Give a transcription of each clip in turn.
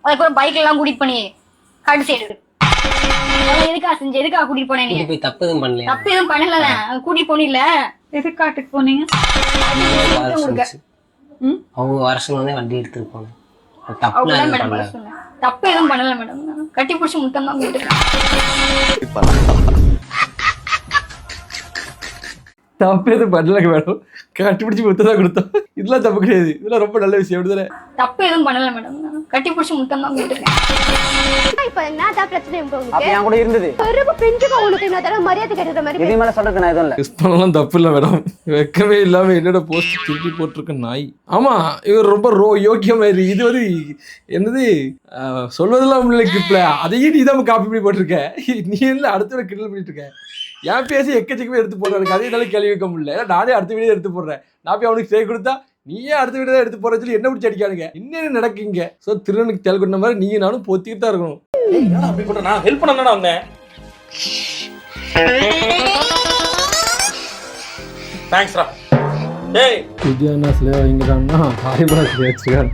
அதுக்கப்புறம் பைக்ல எல்லாம் கூட்டிட்டு பண்ணி காட்டு சைடு எதுக்கா செஞ்சு எதுக்கா கூட்டிட்டு போனேன் நீ? போய் தப்பு எதுவும் பண்ணல. தப்பு எதுவும் பண்ணல, கூட்டிட்டு போனீங்கல்ல. எதுக்கு காட்டுக்கு போனீங்க? அவங்க வருஷம் வந்து வண்டி எடுத்துட்டு போனேன். அவ்வளவுதான் மேடம் சொன்னேன். தப்பு எதுவும் பண்ணல மேடம். கட்டி பிடிச்சி முத்தம் தான் கொடுத்துருக்கேன். தப்பு எதுவும் பண்ணல மேடம், கட்டி பிடிச்சி முத்தம் தான் கொடுத்தோம். இதெல்லாம் தப்பு கிடையாது, இதெல்லாம் ரொம்ப நல்ல விஷயம். அப்படிதானே? தப்பு எதுவும் பண்ணல மேடம், கட்டி பிடிச்சி முத்தம் தான் கொடுத்துருக்கேன். இப்ப என்னதான் பிரச்சனை உங்களுக்கு? அப்ப என் கூட இருந்தது கருப்பு பிஞ்சுக்கு உங்களுக்கு இன்னொரு தடவை மரியாதை கேட்கற மாதிரி இதே மேல சொல்றது நான் எதுவும் இல்ல. மிஸ் பண்ணலாம், தப்பு இல்லை மேடம். வெக்கமே இல்லாம என்னோட போஸ்ட் திருப்பி போட்டிருக்க நாய். ஆமா, இவர் ரொம்ப யோக்கியம் மாதிரி. இது வந்து என்னது சொல்வதெல்லாம் இல்லை கிளிப்ல, அதையும் நீ தான் காப்பி பண்ணி போட்டிருக்க. நீ என்ன அடுத்த கிண்டல் பண்ணிட்டு இருக்க? என் பேசி எக்கச்சக்கமே எடுத்து போடுறாரு, அதையும் கேள்வி வைக்க முடியல. நானே அடுத்த வீடியோ எடுத்து போடுறேன். நான் போய் அவனுக்கு ஸ்டே கொடுத்தா நீயே அடுத்த வீடியோ எடுத்து போற சொல்லி என்ன பிடிச்சி அடிக்கானுங்க. இன்னும் நடக்குங்க. ஸோ திருவனுக்கு தேல் கொண்ட மாதிரி நீயும் நானும் பொத்திக்கிட்டு தான் இருக்கணும். அப்படி பண்ற நான் ஹெல்ப் பண்ணா வந்தேன். தேங்க்ஸ் ரா. டேய் விஜயண்ணா சிலையை வாங்கிக்கிறான்னா ஹாரிபா சிலையை வச்சுருக்காங்க.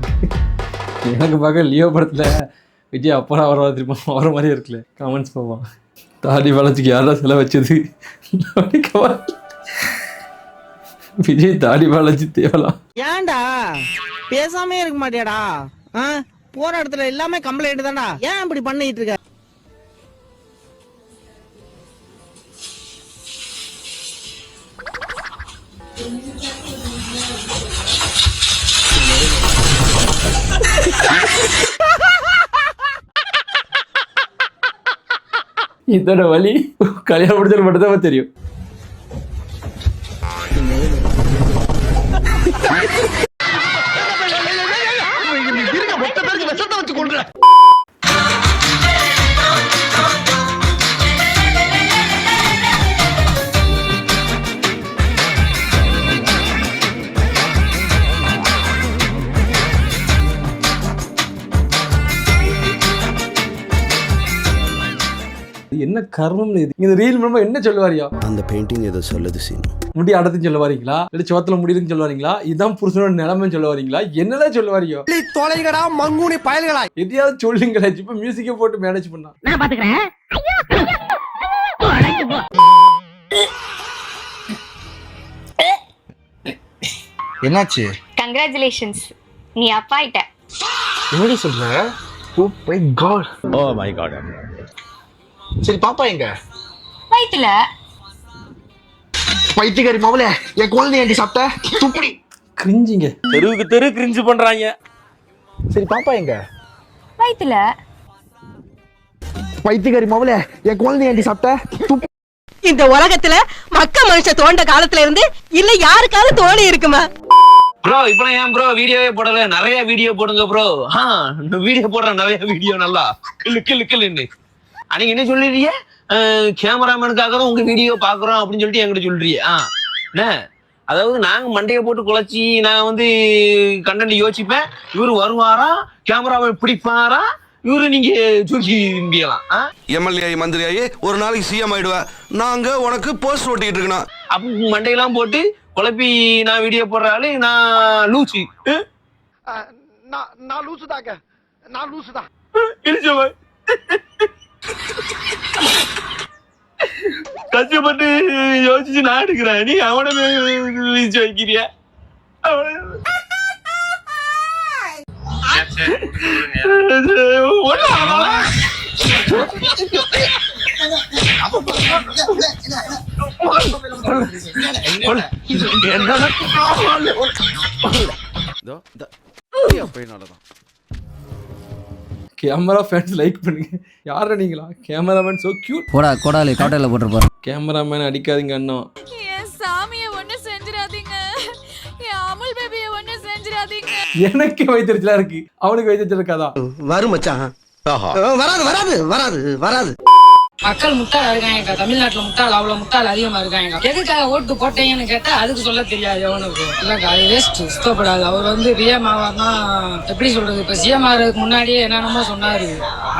எனக்கு பார்க்க லியோ படத்தில் விஜய் அப்பா வர திரும்ப வர மாதிரியே இருக்குல்ல. கமெண்ட்ஸ் போவான், தாடி வளர்ச்சிக்கு யாரா சிலை வச்சது? விஜய் தாடி வளர்ச்சி தேவலாம். ஏன்டா பேசாமே இருக்க மாட்டியாடா? போற இடத்துல எல்லாமே கம்ப்ளைண்ட் தான்டா. ஏன் இப்படி பண்ணிட்டு இருக்க? இதோட வழி கல்யாணம் முடிச்சது மட்டும் தான் தெரியும். என்ன கர்மம் இது? இந்த ரீல் மூலமா என்ன சொல்லுவாரியா? அந்த பெயிண்டிங் ஏதோ சொல்லுது சீனு. முடி அடத்துன்னு சொல்ல வரீங்களா, இல்ல சோத்துல முடியுதுன்னு சொல்ல வரீங்களா, இதான் புருஷனோட நிலைமைன்னு சொல்ல வரீங்களா, என்னதான் சொல்ல வாரியோ? தொலைகடா மங்குனி பயல்களா, எதையாவது சொல்லுங்களே. இப்ப மியூசிக்கை போட்டு மேனேஜ் பண்ணா நான் பாத்துக்கிறேன். என்னாச்சு? கங்க்ராச்சுலேஷன்ஸ், நீ அப்பா ஆயிட்ட. எப்படி சொல்ற? Oh my God. Oh my God. சரி பாப்பா எங்க? வயித்துல. பைத்தியக்காரி மாவுல என் குழந்தை ஏண்டி சாப்பிட்ட? துப்படி கிரிஞ்சிங்க. தெருவுக்கு தெரு கிரிஞ்சு பண்றாங்க. சரி பாப்பா எங்க? வயித்துல. பைத்தியக்காரி மாவுல என் குழந்தை ஏண்டி சாப்பிட்ட? இந்த உலகத்துல மக்க மனுஷ தோண்ட காலத்துல இருந்து இல்ல யாருக்காவது தோணி இருக்குமா? ப்ரோ இப்ப ஏன் ப்ரோ வீடியோவே போடல? நிறைய வீடியோ போடுங்க ப்ரோ. வீடியோ போடுறேன், நிறைய வீடியோ நல்லா கிளு கிளு கிளுன்னு. அன்னைக்கு என்ன சொல்லிடுறிய? கேமராமேனுக்காக தான் உங்க வீடியோ பாக்குறோம் அப்படின்னு சொல்லிட்டு என்கிட்ட சொல்றீங்க. என்ன அதாவது நாங்க மண்டையை போட்டு குழச்சி நான் வந்து கண்டென்ட் யோசிப்பேன். இவரு வருவாரா, கேமராவை பிடிப்பாரா, இவரு நீங்க தூக்கி முடியலாம். எம்எல்ஏ மந்திரியாயி ஒரு நாளைக்கு சிஎம் ஆயிடுவேன். நாங்க உனக்கு போஸ்ட் ஓட்டிட்டு இருக்கணும். அப்ப மண்டையெல்லாம் போட்டு குழப்பி நான் வீடியோ போடுறாரு. நான் லூச்சு. நான் லூசுதாங்க, நான் லூசுதான். கஷ்டப்பட்டு யோசிச்சு நான் எடுக்கிறேன், நீ அவனை வீச்சு வைக்கிறிய. கேமரா ஃபேன்ஸ் லைக் பண்ணுங்க. யாரா நீங்களா? Cameraman so cute. போடா கோடாலி காட்டையில போட்டுருப்பாரு. கேமராமேன் அடிக்காதீங்க அண்ணா. என் சாமியை ஒண்ணு செஞ்சிடாதீங்க, என் அமுல் பேபியை ஒண்ணு செஞ்சிடாதீங்க. எனக்கு வைத்திருச்சலா இருக்கு, அவனுக்கு வைத்திருச்சல் இருக்காதா? வரும் மச்சான். வராது வராது வராது வராது. மக்கள் முட்டாளா இருக்காங்க, தமிழ்நாட்டுல முட்டாள் அவ்வளவு முட்டாள் அதிகமா இருக்காங்க. எதுக்காக ஓட்டு போட்டீங்கன்னு கேட்டா அதுக்கு சொல்ல தெரியாது எவனுக்கு. இல்லக்கா அது வேஸ்ட், சுத்தப்படாது. அவர் பிஎம் ஆவார்னா எப்படி சொல்றது, இப்ப சிஎம் ஆகிறதுக்கு முன்னாடியே என்னென்னமோ சொன்னாரு,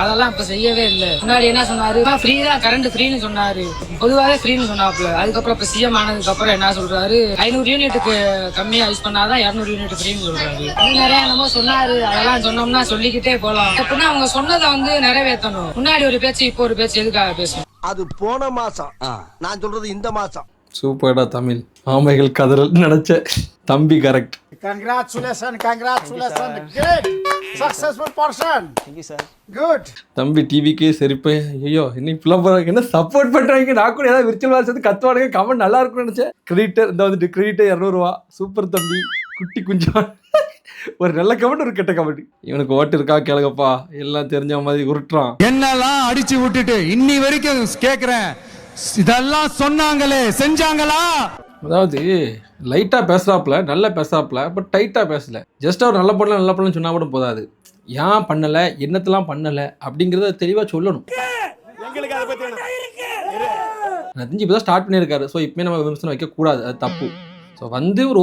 அதெல்லாம் இப்ப செய்யவே இல்லை. முன்னாடி என்ன சொன்னாரு, ஃப்ரீ தான் கரண்ட் ஃப்ரீன்னு சொன்னாரு, பொதுவாகவே ஃப்ரீன்னு சொன்னாப்ல. அதுக்கப்புறம் இப்ப சிஎம் ஆனதுக்கு அப்புறம் என்ன சொல்றாரு, 500 யூனிட்டுக்கு கம்மியா யூஸ் பண்ணாதான் 200 யூனிட் ஃப்ரீன்னு சொல்றாரு. நிறைய என்னமோ சொன்னாரு, அதெல்லாம் சொன்னோம்னா சொல்லிக்கிட்டே போலாம். அப்படின்னா அவங்க சொன்னதை நிறைவேற்றணும். முன்னாடி ஒரு பேச்சு இப்போ ஒரு பேச்சு எதுக்காக பேசணும்? அது போன மாசம், நான் சொல்றது இந்த மாசம். சூப்பர்டா தமிழ். ஆமைகள் கதறல் நினைச்ச தம்பி correct. Congratulations, good, successful person. Thank you, sir. Good. தம்பி டிவிக்கே சரிப்பே. ஐயோ இன்னும் இப்பெல்லாம் போறாங்க, என்ன சப்போர்ட் பண்றாங்க. நான் கூட ஏதாவது விர்ச்சுவல் வாட்ச் வந்து கத்துவானுங்க, கமெண்ட் நல்லா இருக்கும்னு நினைச்சேன். கிரெடிட்டர் இந்த வந்துட்டு கிரெடிட்டர் 200 ரூபா. சூப்பர் தம்பி, குட்டி குஞ்சா. ஒரு நல்ல கமெண்ட் ஒரு கெட்ட கமெண்ட். இவனுக்கு ஓட்டு இருக்கா கேளுங்கப்பா, எல்லாம் தெரிஞ்ச மாதிரி உருட்டுறான். என்னெல்லாம் அடிச்சு விட்டுட்டு இன்னி வரைக்கும் கேக்குறேன், இதெல்லாம் சொன்னாங்களே செஞ்சாங்களா? அதாவது லைட்டாக பேசுகிறாப்புல, நல்லா பேசுகிறாப்புல, பட் டைட்டாக பேசலை. ஜஸ்ட் அவர் நல்ல பண்ணலன்னு சொன்னால் கூட போதாது. ஏன் பண்ணலை, என்னத்தெல்லாம் பண்ணலை அப்படிங்கிறத தெளிவாக சொல்லணும். நான் தெரிஞ்சு இப்போ தான் ஸ்டார்ட் பண்ணியிருக்காரு. ஸோ இப்போயே நம்ம விமர்சனம் வைக்கக்கூடாது, அது தப்பு. ஸோ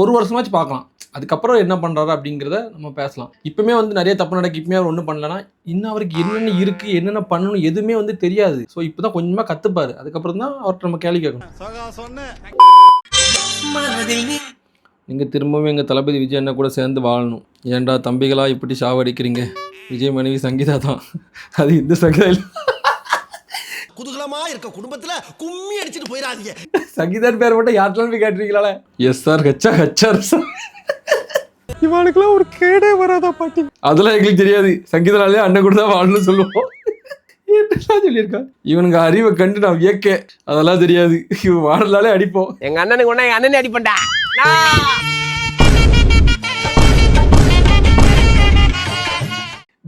ஒரு வருஷமாச்சு பார்க்கலாம், அதுக்கப்புறம் என்ன பண்ணுறாரு அப்படிங்கிறத நம்ம பேசலாம். இப்போமே நிறைய தப்பு நடக்கு, இப்போமே அவர் ஒன்றும் பண்ணலன்னா இன்னும் அவருக்கு என்னென்ன இருக்குது, என்னென்ன பண்ணணும் எதுவுமே தெரியாது. ஸோ இப்போ தான் கொஞ்சமாக கற்றுப்பாரு, அதுக்கப்புறம் தான் அவர்கிட்ட நம்ம கேள்வி கேட்கணும். நீங்கள் திரும்பவும் எங்கள் தளபதி விஜய் அண்ணா கூட சேர்ந்து வாழணும். ஏன்டா தம்பிகளா இப்படி சாவடிக்கிறீங்க? விஜய் மனைவி சங்கீதா தான், அது இந்த சங்கீதா இல்லை. குதூகலமா இருக்க குடும்பத்துல கும்மி அடிச்சுட்டு போயிடாதீங்க. சங்கீதான் பேர் மட்டும் யாருக்கெல்லாம் போய் கேட்டிருக்கீங்களா? Yes sir, HR sir. இவனுக்குலாம் ஒரு கேடே வராதா பாட்டி? அதெல்லாம் எங்களுக்கு தெரியாது. சங்கீதனாலே அண்ணன் கூட தான் வாழணும்னு சொல்லுவோம். சொல்லியிருக்கா இவனுங்க அறிவை கண்டு நான் வியக்க, அதெல்லாம் தெரியாது. இவன் வாழலாலே அடிப்போம். எங்க அண்ணனுக்கு ஒண்ணா எங்க அண்ணனே அடிப்பண்டா.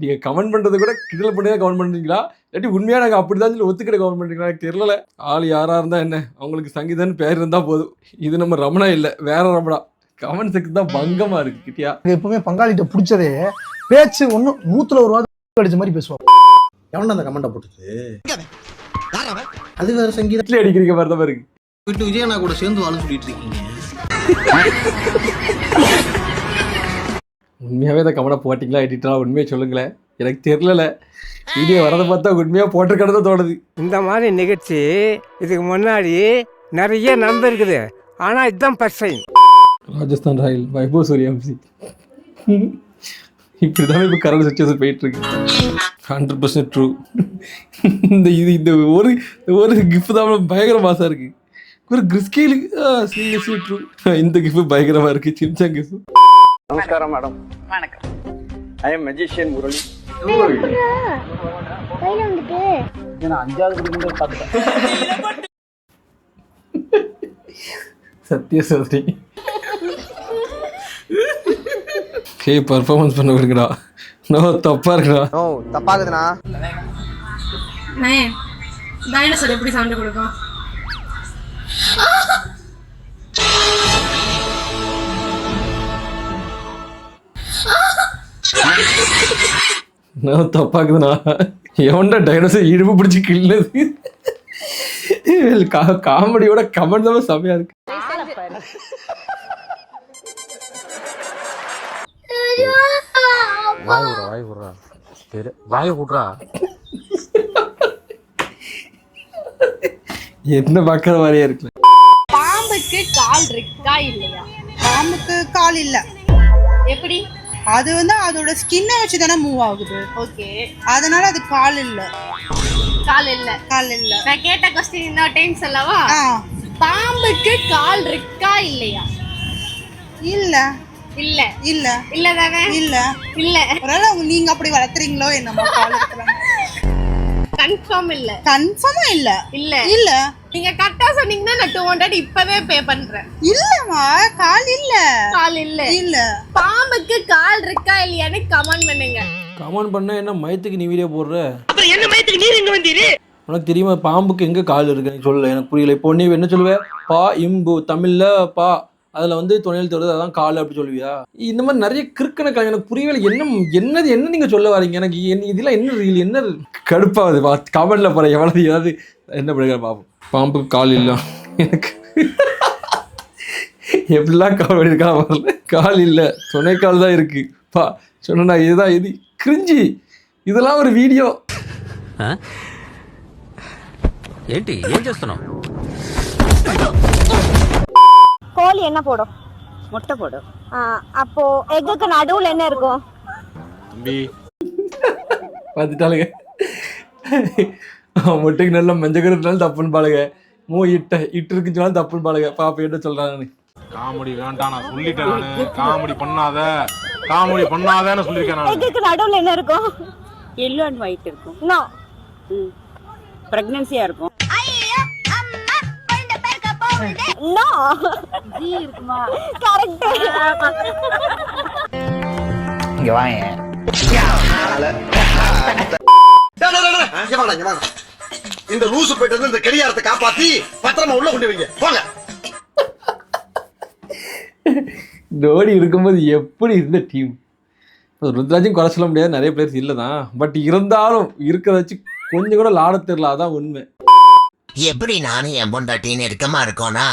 நீங்க கமெண்ட் பண்றது கூட கிண்டல் பண்ணி தான் கமெண்ட் பண்றீங்களா, இல்லாட்டி உண்மையா நாங்க அப்படிதான் சொல்லி ஒத்துக்கிட்ட கமெண்ட் பண்றீங்களா எனக்கு தெரியல. ஆள் யாரா இருந்தா என்ன, அவங்களுக்கு சங்கீதன் பேர் இருந்தா போதும். இது நம்ம ரமணா இல்ல, வேற ரமணா. கமெண்ட் செக்ஷன் தான் பங்கமா இருக்கு கிட்டியா. எப்பவுமே பங்காளிட்ட பிடிச்சதே பேச்சு ஒண்ணு 100ல ஒரு வார்த்தை அடிச்ச மாதிரி பேசுவான். எவன் அந்த கமெண்ட போட்டுச்சு, அது வேற சங்கீதத்துல அடிக்கிறீங்க மாதிரி தான் இருக்கு. வீட்டு விஜய் அண்ணா கூட சேர்ந்து வாழ சொல்லிட்டு இருக்கீங்க. உண்மையாவே இந்த கமெண்ட் போட்டிங்களா எடிட்டரா, உண்மையை சொல்லுங்களேன், எனக்கு தெரியல. வீடியோ வரதை பார்த்தா உண்மையா போட்டிருக்கதான் தோணுது. இந்த மாதிரி நிகழ்ச்சி இதுக்கு முன்னாடி நிறைய நடந்திருக்குது, ஆனா இதுதான் first time. Rajasthan Royal Vaibhav Suryavanshi இப்படிதான் இப்போ கரண்ட் சுச்சுவேஷன் போயிட்டு இருக்கு. 100% ட்ரூ. இந்த ஒரு கிஃப்ட் தான் பயங்கர மாசா இருக்கு. ஒரு கிறிஸ்கேலு சீரியஸ்லி ட்ரூ. இந்த கிஃப்ட் பயங்கரமா இருக்கு, சிம்சா கிஃப்ட். நமஸ்காரம் மேடம். வணக்கம். I am magician Murali. கையில வந்துட்டு நான் 5வது படிக்கும்போது பார்த்தேன். சத்திய சோதரி கே பர்ஃபார்மன்ஸ் பண்ண இருக்குடா. நோ தப்பா இருக்குடா. ஓ தப்பாகுதுனா. டைனோசர் எப்படி சவுண்ட் கொடுக்கும்? நோ தப்பாக்குதுண்ணா. எவன்டா டைனோசர் இடுப்பு பிடிச்சி கிள்ளுது? காமெடியோட கமெண்ட் தான் செமையா இருக்கு. என்ன பாக்குற மாதிரியா இருக்கு. பாம்புக்கு கால் இருக்கா இல்லையா? பாம்புக்கு கால் இல்ல. எப்படி? அது அதோட ஸ்கின்னை வச்சு தானே மூவ் ஆகுது. ஓகே, அதனால அது கால் இல்ல. கால் இல்ல. கால் இல்ல. நான் கேட்ட क्वेश्चन இன்னொரு டைம் சொல்லவா? பாம்புக்கு கால் இருக்கா இல்லையா? இல்ல இல்ல. இல்ல இல்ல தானே? இல்ல இல்ல. ஒருவேளை நீங்க அப்படி வளர்த்துறீங்களோ என்னமோ. கால் இருக்கிறாங்க. கன்ஃபார்ம் இல்ல. கன்ஃபார்மா இல்ல. இல்ல இல்ல. நீங்க கரெக்ட்டா சொன்னீங்கன்னா நான் 200 இப்பவே பே பண்றேன். இல்லம்மா கால் இல்ல. கால் இல்ல. இல்ல. பாம்புக்கு கால் இருக்கா இல்லையான்னு கமெண்ட் பண்ணுங்க. கமெண்ட் பண்ண என்ன மயத்துக்கு நீ வீடியோ போடுற? அப்புறம் என்ன மயத்துக்கு நீர் எங்க வந்தீரு? உனக்கு தெரியுமா பாம்புக்கு எங்க கால் இருக்கு? நீ சொல்லல, எனக்கு புரியல. இப்போ நீ என்ன சொல்லுவ? பா இம்பு தமிழ்ல பா அதில் வந்து துணையில் தருவது அதான் கால் அப்படி சொல்லுவியா? இந்த மாதிரி நிறைய கிறுக்கணக்கா எனக்கு புரியவே என்ன நீங்கள் சொல்ல வரீங்க? எனக்கு இதெல்லாம் என்ன ரீல் என்ன கடுப்பாகுது. கமெண்ட்ல போகிற எவ்வளவு ஏதாவது என்ன பண்ணுற பாப்போம். பாம்புக்கு கால் இல்லை எனக்கு எப்படிலாம் கால் பண்ணியிருக்கா வரல. கால் இல்லை, துணைக்கால் தான் இருக்கு. சொன்னா இதுதான் இது கிரிஞ்சி. இதெல்லாம் ஒரு வீடியோ ఏంటి ఏం చేస్తున్నావు? கோழி என்ன போடும்? முட்டை போடும். அப்போ எக்குக்கு நடுவுல என்ன இருக்கும்? பார்த்துட்டாளுங்க. முட்டைக்கு நல்லா மஞ்சக்கருனாலும் தப்புன்னு பாளுங்க. இட்டு இருக்குன்னு சொன்னாலும் தப்புன்னு பாளுங்க. பாப்பா என்ன சொல்றாங்கன்னு. காமெடி வேண்டாம் நான் சொல்லிட்டேன். நானு காமெடி பண்ணாதன்னு சொல்லிருக்கேன். எக்குக்கு நடுவுல என்ன இருக்கும்? எல்லோ அண்ட் ஒயிட் இருக்கும். நோ. பிரெக்னன்சியா இருக்கும். நோ. ஜி இருக்குமா? கரெக்ட். இங்க வாங்க. இந்த லூசு போயிட்டு இந்த கடியாரத்தை காப்பாத்தி பத்திரமா உள்ள கொண்டு வைங்க போங்க. தோனி இருக்கும்போது எப்படி இருந்த டீம். ருத்ராஜும் குறை சொல்ல முடியாது, நிறைய பிளேயர்ஸ் இல்லை தான். பட் இருந்தாலும் இருக்கிறத வச்சு கொஞ்சம் கூட லாட தெரியல. அதான் உண்மை. எப்படி நானும் என் பொண்டாட்டின்னு இருக்கமா இருக்கோம்னா,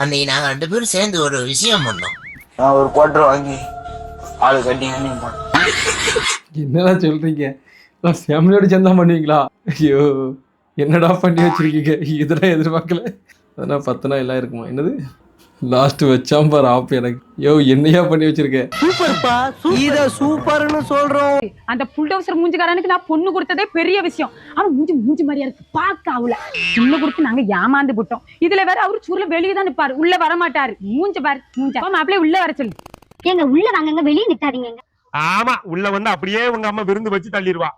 அன்னைக்கு நாங்க 2 பேரும் சேர்ந்து ஒரு விஷயம் பண்ணோம். நான் ஒரு குவார்டர் வாங்கி ஆளு கட்டி என்னடா சொல்றீங்க? ஃபேமிலியோட சேர்ந்தா பண்ணுவீங்களா? ஐயோ என்னடா பண்ணி வச்சிருக்கீங்க. இதெல்லாம் எதிர்பார்க்கல. அதெல்லாம் 10 நாள் எல்லாம் இருக்குமா? என்னது லாஸ்ட் வச்சாம் பாரு ஆப் எனக்கு. யோ என்னையா பண்ணி வச்சிருக்கேன். சூப்பர்ப்பா, இத சூப்பர்னு சொல்றோம். அந்த புல்டோசர் மூஞ்சிக்காரனுக்கு நான் பொண்ணு கொடுத்ததே பெரிய விஷயம். அவன் மூஞ்சி மாதிரியா இருக்கு பார்க்க. அவள பொண்ணு கொடுத்து நாங்க ஏமாந்து விட்டோம். இதுல வேற அவரு சூர்ல வெளியே தான் நிப்பாரு, உள்ள வர மாட்டாரு. மூஞ்ச பாரு மூஞ்ச. மாப்பிள்ளை உள்ள வர சொல்லு. ஏங்க உள்ள வாங்கங்க, வெளியே நிக்காதீங்க. ஆமா உள்ள வந்து அப்படியே உங்க அம்மா விருந்து வச்சு தள்ளிடுவா.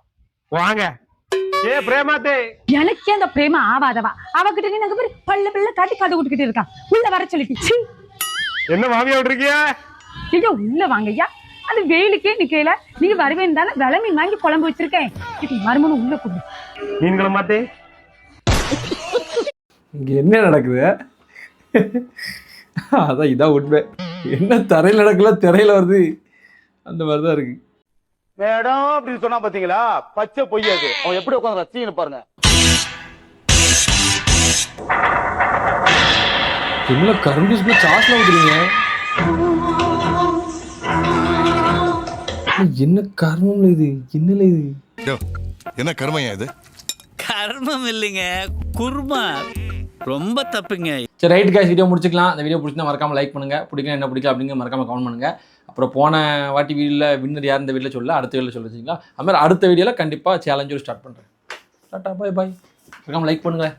வாங்க. ஏ பிரேமாத்தே. எனக்கே அந்த பிரேமா ஆவாதவா. அவகிட்ட நீ நாங்க பேரு பல்ல காட்டி கதை விட்டுக்கிட்டு இருக்கான். உள்ள வர சொல்லிட்டு. என்ன மாமியா விட்டுருக்கிய? ஐயோ உள்ள வாங்கய்யா. அது வெயிலுக்கே நிக்கல. நீங்க வருவேன் தானே வெலை மீன் வாங்கி குழம்பு வச்சிருக்கேன். மருமனும் உள்ள கூடு. மீன் குழம்பாத்தே. இங்க என்ன நடக்குது? அதான் இதான் உண்மை. என்ன தரையில் நடக்கல திரையில வருது அந்த மாதிரிதான் இருக்கு. மேடம் அப்படின்னு சொன்னா பாத்தீங்களா, பச்சை பொய்யாது. அவன் எப்படி உட்காந்து ரசின்னு பாருங்க. என்ன கரும்பு சாஸ்ல ஊத்துறீங்க? என்ன கர்மம் இது? என்னல இது? என்ன கர்மையா இது? கர்மம் இல்லைங்க, குர்மா. ரொம்ப தப்புங்க. சரி ரைட் गाइस, வீடியோ முடிச்சுக்கலாம். இந்த வீடியோ பிடிச்சிருந்தா மறக்காம லைக் பண்ணுங்க. பிடிக்கல என்ன பிடிக்கல அப்படிங்கிற மறக்காம கமெண்ட் பண்ணுங்க. அப்புறம் போன வாட்டி வீடியோவில் வின்னர் யார் இந்த வீடியோவில் சொல்ல, அடுத்த வீடியோவில் சொல்ல வச்சிங்களா? அது மாதிரி அடுத்த வீடியோவில் கண்டிப்பாக சேலஞ்சோடு ஸ்டார்ட் பண்ணுறேன். டாட்டா பாய் பாய். மறக்காம லைக் பண்ணுங்க.